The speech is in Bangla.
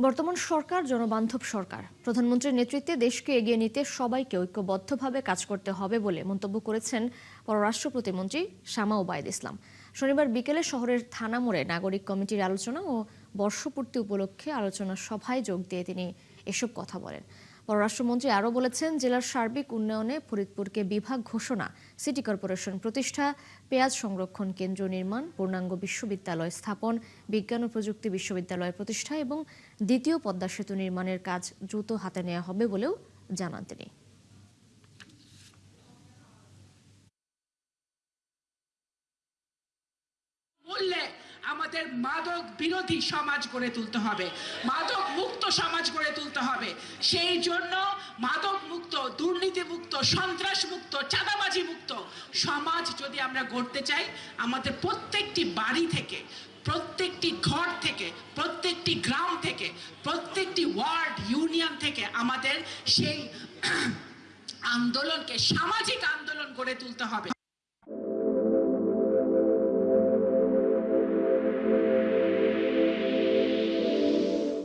বর্তমান সরকার জনবান্ধব সরকার। প্রধানমন্ত্রীর নেতৃত্বে দেশকে এগিয়ে নিতে সবাইকে ঐক্যবদ্ধভাবে কাজ করতে হবে বলে মন্তব্য করেছেন পররাষ্ট্র প্রতিমন্ত্রী শামা ওবায়দ ইসলাম। শনিবার বিকেলে শহরের থানা মোড়ে নাগরিক কমিটির আলোচনা ও বর্ষপূর্তি উপলক্ষে আলোচনা সভায় যোগ দিয়ে তিনি এসব কথা বলেন। পররাষ্ট্রমন্ত্রী আরও বলেছেন, জেলার সার্বিক উন্নয়নে ফরিদপুরকে বিভাগ ঘোষণা, সিটি কর্পোরেশন প্রতিষ্ঠা, পেঁয়াজ সংরক্ষণ কেন্দ্র নির্মাণ, পূর্ণাঙ্গ বিশ্ববিদ্যালয় স্থাপন, বিজ্ঞান ও প্রযুক্তি বিশ্ববিদ্যালয় প্রতিষ্ঠা এবং দ্বিতীয় পদ্মা সেতু নির্মাণের কাজ দ্রুত হাতে নেওয়া হবে বলেও জানান তিনি। আমাদের মাদক বিরোধী সমাজ গড়ে তুলতে হবে, মাদক মুক্ত সমাজ গড়ে তুলতে হবে। সেই জন্য মাদক মুক্ত, দুর্নীতি মুক্ত, সন্ত্রাস মুক্ত, চাঁদাবাজি মুক্ত সমাজ যদি আমরা গড়তে চাই, আমাদের প্রত্যেকটি বাড়ি থেকে, প্রত্যেকটি ঘর থেকে, প্রত্যেকটি গ্রাম থেকে, প্রত্যেকটি ওয়ার্ড ইউনিয়ন থেকে আমাদের সেই আন্দোলনকে সামাজিক আন্দোলন গড়ে তুলতে হবে।